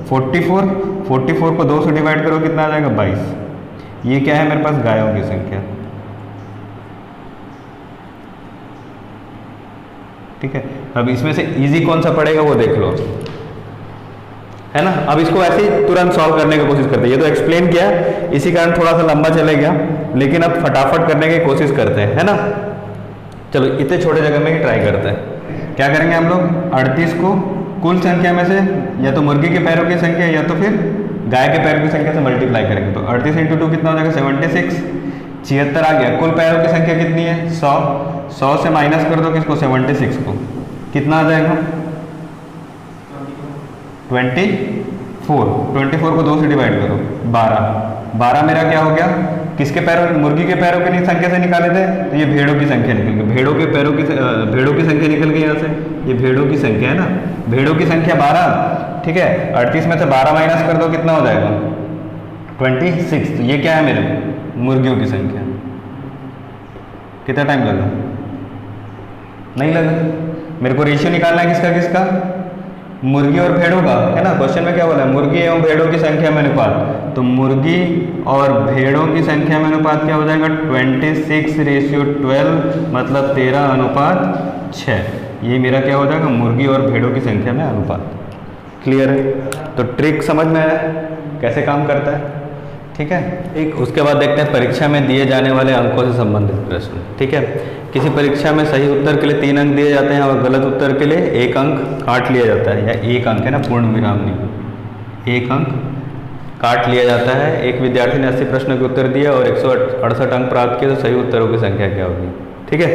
44, 44 को 2 से डिवाइड करो कितना आ जाएगा 22, ये क्या है मेरे पास गायों की संख्या, ठीक है। अब इसमें से इजी कौन सा पड़ेगा वो देख लो, है ना। अब इसको ऐसे ही तुरंत सॉल्व करने की कोशिश करते हैं, ये तो एक्सप्लेन किया इसी कारण थोड़ा सा लंबा चले गया, लेकिन अब फटाफट करने की कोशिश करते हैं, है ना। चलो इतने छोटे जगह में ही ट्राई करते हैं। क्या करेंगे हम लोग 38 को कुल संख्या में से या तो मुर्गी के पैरों की संख्या या तो फिर गाय के पैरों की संख्या से मल्टीप्लाई करेंगे, तो 38 इंटू 2 कितना हो जाएगा 76, 76 आ गया। कुल पैरों की संख्या कितनी है 100, 100 से माइनस कर दो किसको 76 को, कितना आ जाएगा 24, 24 को 2 से डिवाइड करो 12, 12 मेरा क्या हो गया किसके पैरों, मुर्गी के पैरों की संख्या से निकाले थे तो ये भेड़ों की संख्या निकल गई, भेड़ों के पैरों की भेड़ों की संख्या निकल गई यहाँ से, ये भेड़ों की संख्या है ना, भेड़ों की संख्या 12, ठीक है। 38 में से 12 माइनस कर दो कितना हो जाएगा 26, तो ये क्या है मेरे मुर्गियों की संख्या। कितना टाइम लगा, नहीं लगा। मेरे को रेशियो निकालना है किसका किसका, मुर्गी और भेड़ों का, है ना। क्वेश्चन में क्या बोला है मुर्गी एवं भेड़ों की संख्या में अनुपात, तो मुर्गी और भेड़ों की संख्या में अनुपात क्या हो जाएगा 26:12, मतलब 13:6, ये मेरा क्या हो जाएगा मुर्गी और भेड़ों की संख्या में अनुपात। क्लियर है, तो ट्रिक समझ में आया कैसे काम करता है, ठीक है। एक उसके बाद देखते हैं परीक्षा में दिए जाने वाले अंकों से संबंधित प्रश्न, ठीक है। किसी परीक्षा में सही उत्तर के लिए 3 अंक दिए जाते हैं और गलत उत्तर के लिए 1 अंक काट लिया जाता है, या 1 अंक है ना, पूर्ण विराम नहीं, 1 अंक काट लिया जाता है। एक विद्यार्थी ने 80 प्रश्नों के उत्तर दिए और 168 अंक प्राप्त किए, तो सही उत्तरों की संख्या क्या होगी, ठीक है।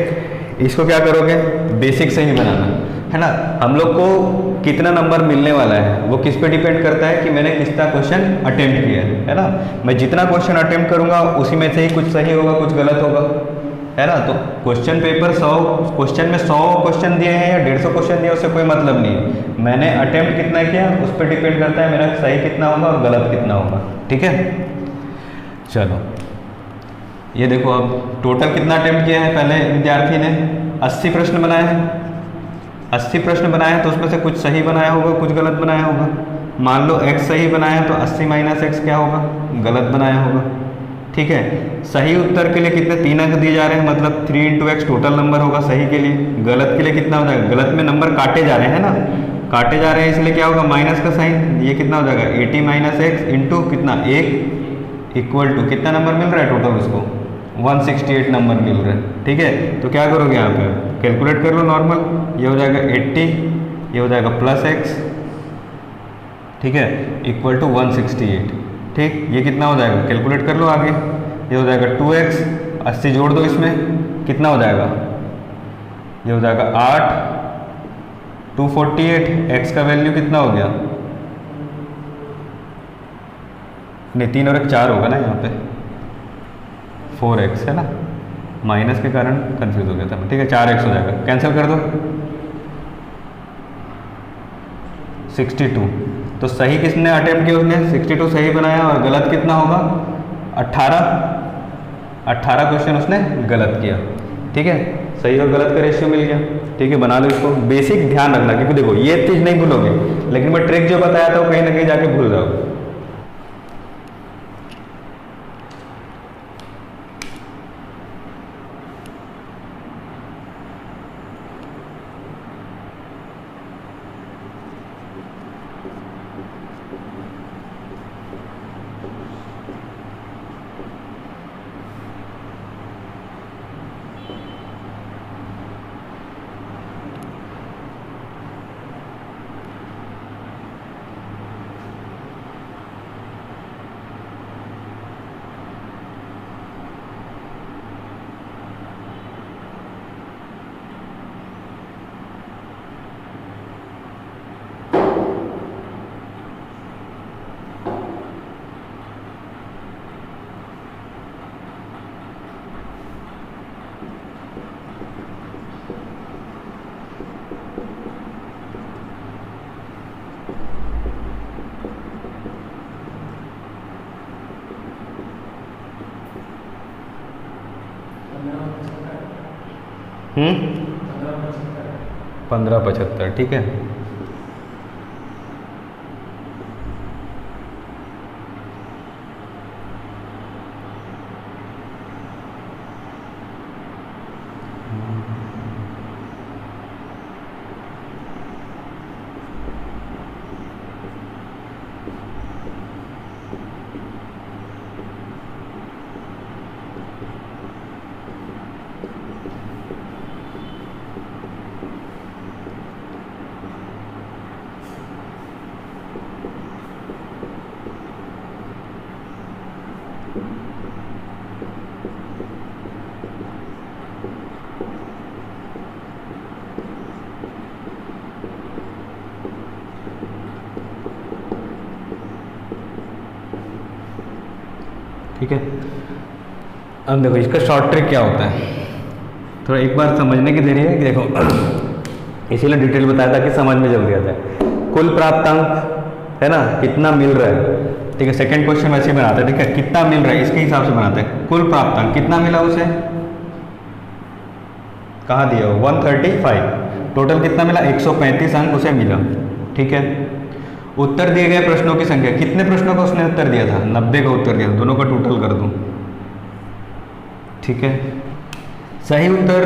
इसको क्या करोगे बेसिक से ही बनाना, है ना। हम लोग को कितना नंबर मिलने वाला है वो किस पे डिपेंड करता है कि मैंने कितना क्वेश्चन अटेम्प्ट किया है ना। मैं जितना क्वेश्चन अटेम्प्ट करूंगा उसी में से ही कुछ सही होगा कुछ गलत होगा, है ना। तो क्वेश्चन पेपर 100 क्वेश्चन में 100 क्वेश्चन दिए हैं या 150 क्वेश्चन दिए उससे कोई मतलब नहीं है, मैंने अटेम्प्ट कितना किया उस पर डिपेंड करता है मेरा सही कितना होगा और गलत कितना होगा, ठीक है। चलो ये देखो अब टोटल कितना अटेम्प्ट किया है, पहले विद्यार्थी ने 80 प्रश्न बनाए हैं, 80 प्रश्न बनाए हैं तो उसमें से कुछ सही बनाया होगा कुछ गलत बनाया होगा। मान लो x सही बनाया तो 80 माइनस x क्या होगा गलत बनाया होगा, ठीक है। सही उत्तर के लिए कितने 3 अंक दिए जा रहे हैं, मतलब 3 इंटू एक्स टोटल नंबर होगा सही के लिए। गलत के लिए कितना हो जाएगा, गलत में नंबर काटे जा रहे हैं ना, काटे जा रहे हैं इसलिए क्या होगा माइनस का साइन, ये कितना हो जाएगा 80 माइनस एक्स इंटू कितना 1 इक्वल टू कितना नंबर मिल रहा है टोटल उसको 168 नंबर मिल रहा है, ठीक है। तो क्या करोगे यहाँ पे कैलकुलेट कर लो नॉर्मल, ये हो जाएगा 80, ये हो जाएगा प्लस एक्स, ठीक है, इक्वल टू 168, ठीक। ये कितना हो जाएगा कैलकुलेट कर लो आगे, ये हो जाएगा 2x, 80 जोड़ दो इसमें कितना हो जाएगा, ये हो जाएगा 8, 248, x का वैल्यू कितना हो गया, नहीं 3 और 1 4 होगा ना यहाँ पे 4x है ना, माइनस के कारण कंफ्यूज हो गया था, ठीक है 4x हो जाएगा, कैंसिल कर दो 62। तो सही किसने अटेम्प्ट किया उसने 62 सही बनाया और गलत कितना होगा 18 क्वेश्चन उसने गलत किया, ठीक है, सही और गलत का रेशियो मिल गया। ठीक है, बना लो इसको। बेसिक ध्यान रखना, क्योंकि देखो ये चीज़ नहीं भूलोगे, लेकिन मैं ट्रिक जो बताया था वो कहीं ना कहीं जाके भूल जाओगे। हम्म, 1575, ठीक है। ठीक है, अब देखो इसका शॉर्ट ट्रिक क्या होता है, थोड़ा एक बार समझने की देरी है कि देखो इसीलिए डिटेल बताया था कि समझ में जल्दी आता है। कुल प्राप्तांक है ना, कितना मिल रहा है, ठीक है। सेकंड क्वेश्चन वैसे ही बनाते हैं, ठीक है, कितना मिल रहा है इसके हिसाब से बनाते हैं। कुल प्राप्तांक कितना मिला उसे, कहाँ दिया हो, 135, टोटल कितना मिला, 135 अंक उसे मिला, ठीक है। उत्तर दिए गए प्रश्नों की संख्या, कितने प्रश्नों का उसने उत्तर दिया था, 90 का उत्तर दिया था, दोनों का टोटल कर दूं, ठीक है। सही उत्तर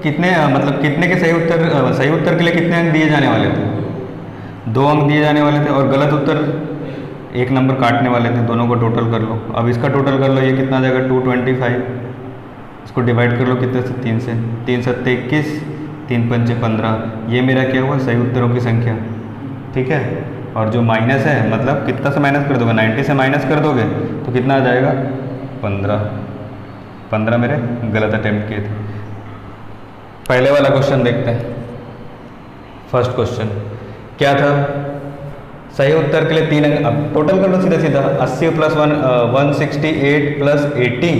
कितने, मतलब कितने के सही उत्तर के लिए कितने अंक दिए जाने वाले थे, 2 अंक दिए जाने वाले थे, और गलत उत्तर 1 नंबर काटने वाले थे, दोनों को टोटल कर लो। अब इसका टोटल कर लो, ये कितना आ जाएगा 225, इसको डिवाइड कर लो कितने से, 3 से, 3 7 21, 3 5 15, ये मेरा क्या हुआ, सही उत्तरों की संख्या, ठीक है। और जो माइनस है, मतलब कितना से माइनस कर दोगे, 90 से माइनस कर दोगे तो कितना आ जाएगा, 15 मेरे गलत अटेम्प्ट किए थे। पहले वाला क्वेश्चन देखते हैं। फर्स्ट क्वेश्चन क्या था, सही उत्तर के लिए 3 अंक, अब टोटल कर लो सीधा सीधा, 80 + 1 168 + 80,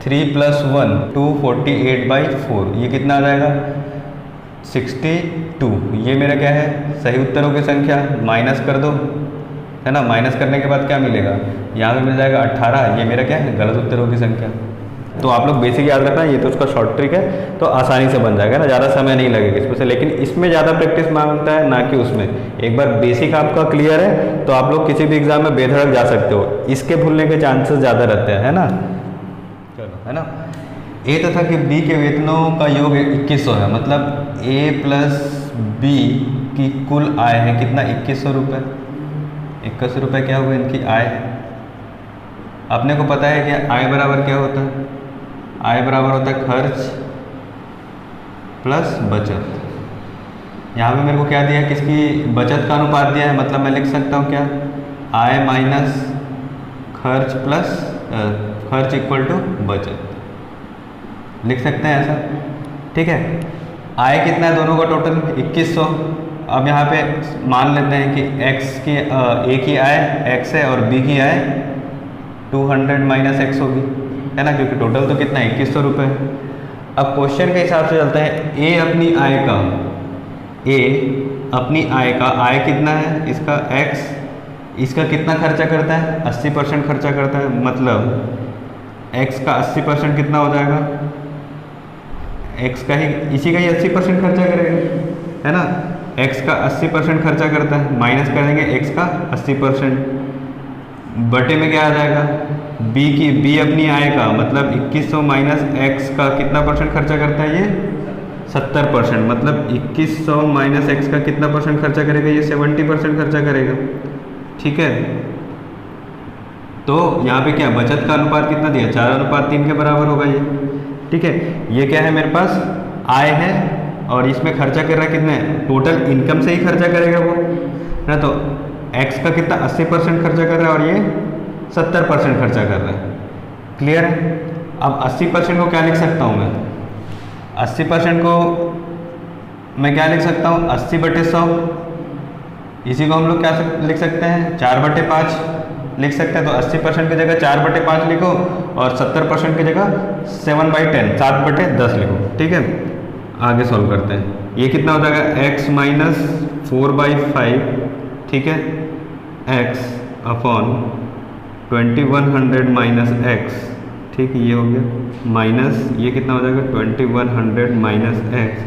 3 + 1 248/4, ये कितना आ जाएगा 62। ये मेरा क्या है, सही उत्तरों की संख्या, माइनस कर दो, है ना। माइनस करने के बाद क्या मिलेगा, यहाँ पे मिल जाएगा 18, ये मेरा क्या है, गलत उत्तरों की संख्या। तो आप लोग बेसिक याद रखना, ये तो उसका शॉर्ट ट्रिक है, तो आसानी से बन जाएगा ना, ज़्यादा समय नहीं लगेगा इसमें से। लेकिन इसमें ज़्यादा प्रैक्टिस मांगता है, ना कि उसमें। एक बार बेसिक आपका क्लियर है तो आप लोग किसी भी एग्जाम में बेधड़क जा सकते हो, इसके भूलने के चांसेस ज़्यादा रहते हैं, है ना। चलो, है ना। ए तथा कि बी के वेतनों का योग 2100 है, मतलब ए + बी की कुल आय है कितना, 2100 रुपये। 2100 रुपये क्या हुआ इनकी आय। अपने को पता है कि आय बराबर क्या होता है, आय बराबर होता है खर्च प्लस बचत। यहाँ पे मेरे को क्या दिया है, किसकी बचत का अनुपात दिया है, मतलब मैं लिख सकता हूँ क्या, आय माइनस खर्च प्लस खर्च इक्वल टू बचत, लिख सकते हैं ऐसा, ठीक है। आय कितना है दोनों का टोटल 2100। अब यहाँ पे मान लेते हैं कि x की a की आय x है और b की आय 200 - x होगी, है ना, क्योंकि टोटल तो कितना 2100 रुपये है। अब क्वेश्चन के हिसाब से चलते हैं, a अपनी आय का आय कितना है इसका x, इसका कितना खर्चा करता है, 80% खर्चा करता है, मतलब x का 80% कितना हो जाएगा, एक्स का ही इसी का ही 80% खर्चा करेगा, है ना। एक्स का 80% खर्चा करता है, माइनस कर देंगे एक्स का 80%, बटे में क्या आ जाएगा, बी अपनी आय का मतलब 2100 माइनस एक्स का कितना परसेंट खर्चा करता है ये 70%, मतलब 2100 माइनस एक्स का कितना परसेंट खर्चा करेगा ये 70% खर्चा करेगा। ठीक है, तो यहाँ पे क्या बचत का अनुपात कितना दिया, 4:3 के बराबर होगा ये। ठीक है, ये क्या है मेरे पास आय है और इसमें खर्चा कर रहा है कितने, टोटल इनकम से ही खर्चा करेगा वो ना, तो एक्स का कितना 80% खर्चा कर रहा है और ये 70% खर्चा कर रहा है। क्लियर है। अब 80% को क्या लिख सकता हूँ मैं, 80% को मैं क्या लिख सकता हूँ 80/100, इसी को हम लोग क्या लिख सकते हैं 4/5 लिख सकते हैं। तो 80% की जगह 4/5 लिखो और 70% की जगह 7/10 7/10 लिखो। ठीक है, आगे सॉल्व करते हैं। ये कितना हो जाएगा x माइनस 4/5, ठीक है, x अपॉन 2100 माइनस एक्स, ठीक है, ये हो गया माइनस ये कितना हो जाएगा 2100 माइनस एक्स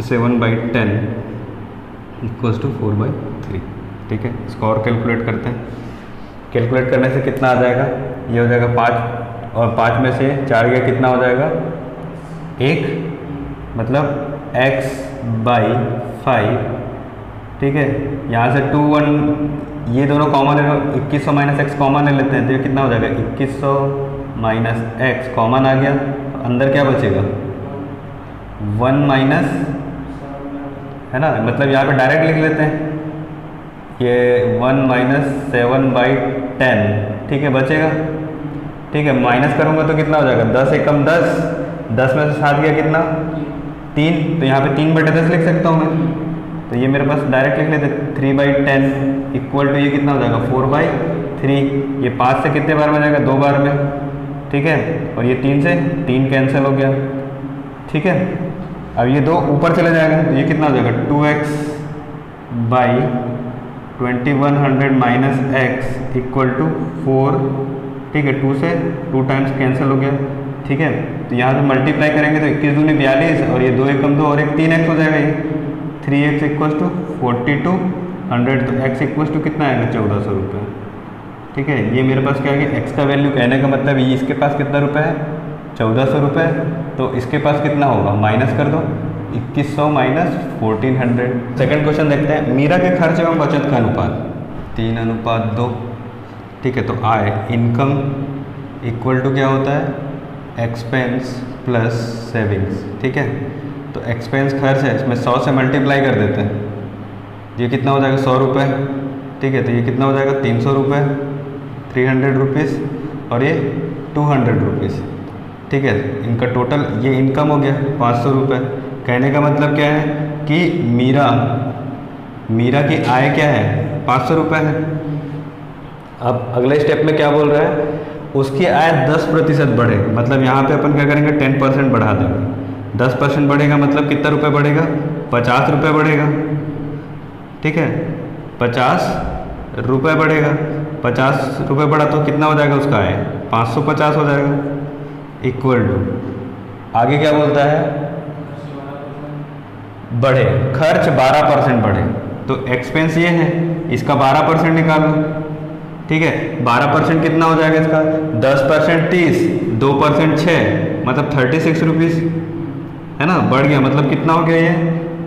7/10 इक्वल्स टू 4/3। ठीक है, इसको और कैलकुलेट करते हैं। कैलकुलेट करने से कितना आ जाएगा, ये हो जाएगा 5 और 5 में से 4 गया कितना हो जाएगा 1, मतलब x/5। ठीक है, यहाँ से 2 1 ये दोनों कॉमन है, 2100 माइनस एक्स कॉमन ले लेते हैं, तो ये कितना हो जाएगा 2100 माइनस एक्स कॉमन आ गया, अंदर क्या बचेगा 1 माइनस, है ना, मतलब यहाँ पे डायरेक्ट लिख लेते हैं ये 1 माइनस 7/10। ठीक है, बचेगा। ठीक है, माइनस करूँगा तो कितना हो जाएगा 10 एकम 10, 10 में से 7 गया कितना 3, तो यहाँ पे 3/10 लिख सकता हूँ मैं, तो ये मेरे पास डायरेक्ट लिख लेते 3/10 इक्वल टू ये कितना हो जाएगा 4/3। ये 5 से कितने बार में जाएगा 2 बार में। ठीक है, और ये 3 से 3 कैंसिल हो गया। ठीक है, अब ये 2 ऊपर चले जाएगा, तो ये कितना हो जाएगा 2x/2100 minus x equal to 4। ठीक है, 2 से 2 टाइम्स कैंसिल हो गया। ठीक है, तो यहाँ से मल्टीप्लाई करेंगे तो 21 दूनी 42 और ये 2 एकम 2 और एक 3x हो जाएगा, ये 3x इक्वल्स टू 4200, तो x इक्वल्स टू कितना आएगा 1400 रुपये। ठीक है, ये मेरे पास क्या है कि x का वैल्यू कहने का मतलब ये इसके पास कितना रुपये है 1400 रुपये, तो इसके पास कितना होगा माइनस कर दो 2100 माइनस 1400। सेकंड क्वेश्चन देखते हैं, मीरा के खर्च एवं बचत का अनुपात 3:2। ठीक है, तो आय इनकम इक्वल टू क्या होता है एक्सपेंस प्लस सेविंग्स। ठीक है, तो एक्सपेंस खर्च है, इसमें 100 से मल्टीप्लाई कर देते हैं, ये कितना हो जाएगा 100 रुपये। ठीक है, तो ये कितना हो जाएगा 300 रुपये 300 रुपीज़ और ये 200 रुपीज़। ठीक है, इनका टोटल ये इनकम हो गया 500 रुपये। कहने का मतलब क्या है कि मीरा की आय क्या है 500 रुपये है। अब अगले स्टेप में क्या बोल रहा है, उसकी आय 10% बढ़े, मतलब यहाँ पे अपन क्या करेंगे 10% बढ़ा देंगे। 10% बढ़ेगा मतलब कितना रुपये बढ़ेगा 50 रुपये बढ़ेगा। ठीक है, 50 रुपये बढ़ेगा, 50 रुपये बढ़ा तो कितना हो जाएगा उसका आय 550 हो जाएगा इक्वल टू, आगे क्या बोलता है बढ़े खर्च 12% बढ़े, तो एक्सपेंस ये है इसका 12% निकालो। ठीक है, 12% कितना हो जाएगा इसका 10% 30, 2% 6, मतलब 36 रुपीज़, है ना, बढ़ गया, मतलब कितना हो गया ये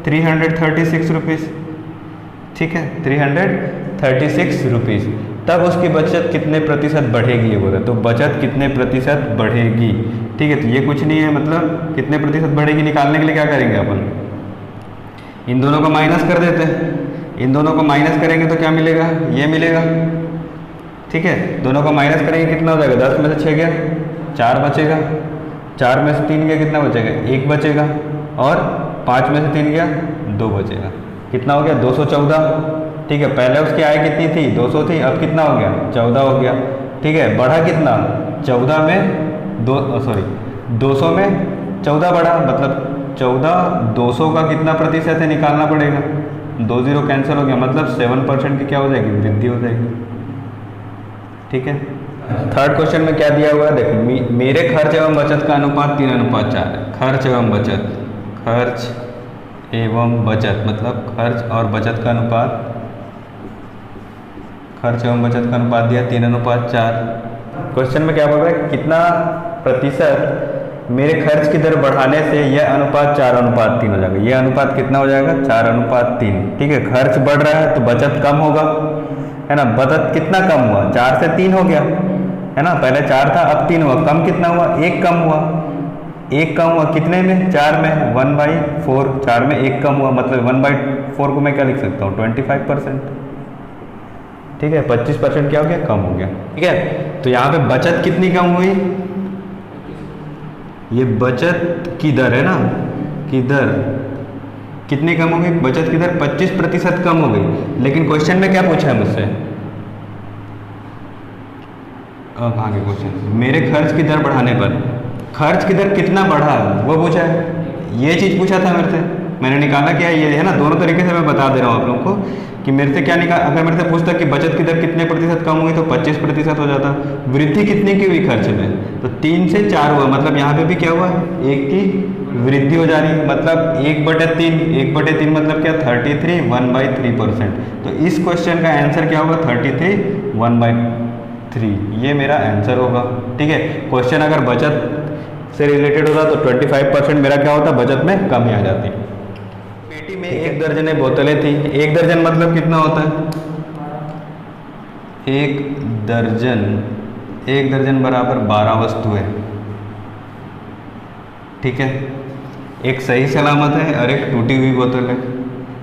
336 रुपीज़। ठीक है, 336 रुपीज़। तब उसकी बचत कितने प्रतिशत बढ़ेगी ये बोला, तो बचत कितने प्रतिशत बढ़ेगी। ठीक है, तो ये कुछ नहीं है, मतलब कितने प्रतिशत बढ़ेगी निकालने के लिए क्या करेंगे अपन इन दोनों को माइनस कर देते हैं। इन दोनों को माइनस करेंगे तो क्या मिलेगा ये मिलेगा। ठीक है, दोनों को माइनस करेंगे कितना हो जाएगा 10 में से 6 गया 4 बचेगा, 4 में से 3 गया कितना बचेगा 1 बचेगा, और 5 में से 3 गया 2 बचेगा, कितना हो गया 214। ठीक है, पहले उसकी आय कितनी थी 200 थी, अब कितना हो गया 14 हो गया। ठीक है, बढ़ा कितना 14 में 200 में 14 बढ़ा, मतलब 200 का कितना प्रतिशत है निकालना पड़ेगा, 2 0 कैंसिल हो गया, मतलब 7% की क्या हो जाएगी वृद्धि हो जाएगी। ठीक है, थर्ड क्वेश्चन में क्या दिया हुआ है देखो, मेरे खर्च एवं बचत का अनुपात 3:4 है। खर्च एवं बचत, खर्च एवं बचत मतलब खर्च और बचत का अनुपात, खर्च एवं बचत का अनुपात दिया 3:4। क्वेश्चन में क्या बोल रहा है, कितना प्रतिशत मेरे खर्च की दर बढ़ाने से यह अनुपात 4:3 हो जाएगा। यह अनुपात कितना हो जाएगा, 4:3। ठीक है, खर्च बढ़ रहा है तो बचत कम होगा, है ना। बचत कितना कम हुआ, 4 से 3 हो गया, है ना। पहले 4 था, अब 3 हुआ। कम कितना हुआ, 1 कम हुआ। 1 कम हुआ कितने में, 4 में, 1/4। 4 में 1 कम हुआ, मतलब 1/4 को मैं क्या लिख सकता हूँ, 25%। ठीक है, 25% क्या हो गया, कम हो गया। ठीक है, तो यहाँ पे बचत कितनी कम हुई, ये बचत की दर है ना, की दर कितनी कम हो गई, बचत की दर 25% कम हो गई। लेकिन क्वेश्चन में क्या पूछा है मुझसे, अब आगे क्वेश्चन, मेरे खर्च की दर बढ़ाने पर खर्च की दर कितना बढ़ा वो पूछा है। ये चीज़ पूछा था मेरे से, मैंने निकाला क्या है, ये है ना। दोनों तरीके से मैं बता दे रहा हूँ आप लोगों को कि मेरे से क्या निकाल, अगर मेरे से पूछता कि बचत की दर कितने प्रतिशत कम हुई तो 25% हो जाता। वृद्धि कितनी की हुई खर्च में, तो 3 से 4 हुआ, मतलब यहाँ पे भी क्या हुआ, 1 की वृद्धि हो जा रही है, मतलब 1/3। 1/3 मतलब क्या, 33, 1/3%। तो इस क्वेश्चन का आंसर क्या होगा, 33, 1/3। ये मेरा आंसर होगा। ठीक है, क्वेश्चन अगर बचत से रिलेटेड होता तो 25% मेरा क्या होता, बचत में कमी आ जाती। पेटी में 1 दर्जन बोतलें थी। 1 दर्जन मतलब कितना होता है, 1 दर्जन बराबर 12 वस्तुएं। ठीक है, एक सही सलामत है और एक टूटी हुई बोतल है।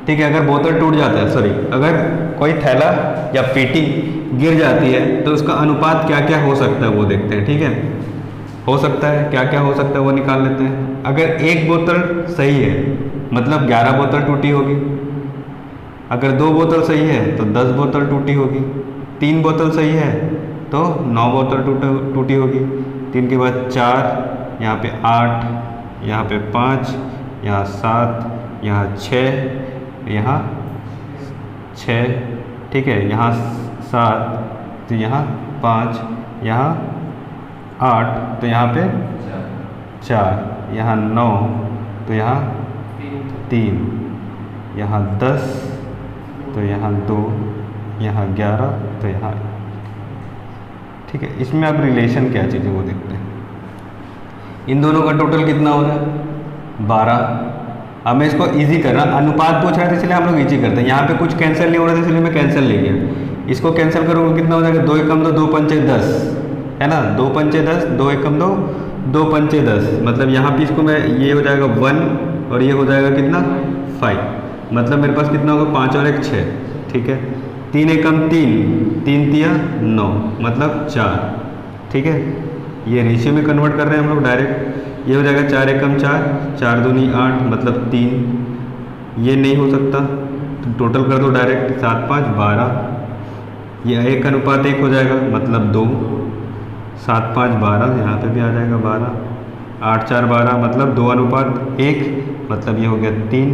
ठीक है, अगर बोतल टूट जाता है, सॉरी, अगर कोई थैला या पेटी गिर जाती है तो उसका अनुपात क्या क्या हो सकता है वो देखते हैं। ठीक है, हो सकता है क्या क्या हो सकता है वो निकाल लेते हैं। अगर एक बोतल सही है मतलब 11 बोतल टूटी होगी। अगर 2 बोतल सही है तो 10 बोतल टूटी होगी। 3 बोतल सही है तो 9 बोतल टूटी होगी। 3 के बाद 4, यहाँ पे 8, यहाँ पे 5, यहाँ 7, यहाँ 6, यहाँ 6। ठीक है, यहाँ 7 तो यहाँ 5, यहाँ 8 तो यहाँ पे 4, यहाँ 9 तो यहाँ 3, यहाँ 10 तो यहाँ 2, यहाँ 11 तो यहाँ। ठीक है, इसमें आप रिलेशन क्या चीज़ है वो देखते हैं। इन दोनों का टोटल कितना हो रहा है, 12। अब मैं इसको इजी कर रहा, अनुपात पूछ रहा था इसलिए हम लोग इजी करते हैं। यहाँ पे कुछ कैंसिल नहीं हो रहा था इसलिए मैं कैंसिल ले गया। इसको कैंसिल करूँगा कितना हो जाएगा, 2 एकम 2, 2 पंचे 10, है ना। 2 पंचे 10, 2 एकम 2, 2 पंचे 10, मतलब यहाँ पे इसको मैं, ये हो जाएगा 1 और ये हो जाएगा कितना, 5, मतलब मेरे पास कितना होगा, 5 और 1 6। ठीक है, 3 एकम 3, 3 तिया 9, मतलब 4। ठीक है, ये रेशियो में कन्वर्ट कर रहे हैं हम लोग डायरेक्ट। ये हो जाएगा 4 एकम 4, 4 दूनी 8, मतलब 3। ये नहीं हो सकता तो टोटल कर दो डायरेक्ट, 7 5 12। ये 1 अनुपात 1 हो जाएगा, मतलब 2। 7 5 12, यहाँ पे भी आ जाएगा 12। 8 4 12, मतलब 2 अनुपात 1, मतलब ये हो गया 3।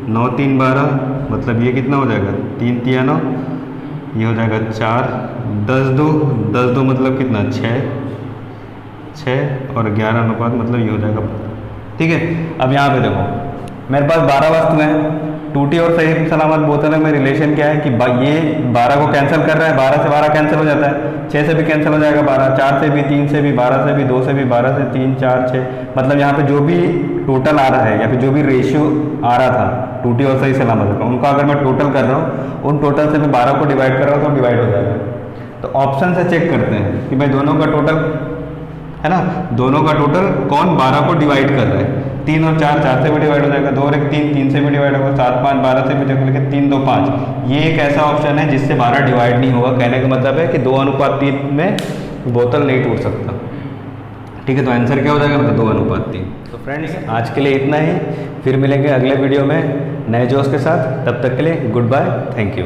9 3 12, मतलब ये कितना हो जाएगा, 3 तिया 9, ये हो जाएगा 4। 10 2 मतलब कितना, 6 और 11 अनुपात, मतलब ये हो जाएगा। ठीक है, अब यहाँ पे देखो मेरे पास 12 वस्तुएं हैं। टूटी और सही सलामत बोतल में रिलेशन क्या है कि ये 12 को कैंसिल कर रहा है, 12 से 12 कैंसिल हो जाता है, 6 से भी कैंसिल हो जाएगा 12, 4 से भी, 3 से भी, 12 से भी, 2 से भी, 12 से 3 4 6, मतलब यहाँ पे जो भी टोटल आ रहा है या फिर जो भी रेशियो आ रहा था टूटी और सही सलामत का, उनका अगर मैं टोटल कर रहा हूँ, उन टोटल से मैं 12 को डिवाइड कर रहा हूँ तो डिवाइड हो जाएगा। तो ऑप्शन से चेक करते हैं कि भाई दोनों का टोटल है ना, दोनों का टोटल कौन 12 को डिवाइड कर रहा है। 3 और 4, 4 से भी डिवाइड हो जाएगा, 2 और 1 3, 3 से भी डिवाइड होगा, 7 5 12 से भी डिवाइड, लेकिन 3 2 5। ये एक ऐसा ऑप्शन है जिससे 12 डिवाइड नहीं होगा। कहने का मतलब है कि 2 अनुपात 3 में बोतल नहीं टूट सकता। ठीक है, तो आंसर क्या हो जाएगा, मतलब 2 अनुपात 3। तो फ्रेंड्स आज के लिए इतना ही, फिर मिलेंगे अगले वीडियो में नए जोश के साथ। तब तक के लिए गुड बाय, थैंक यू।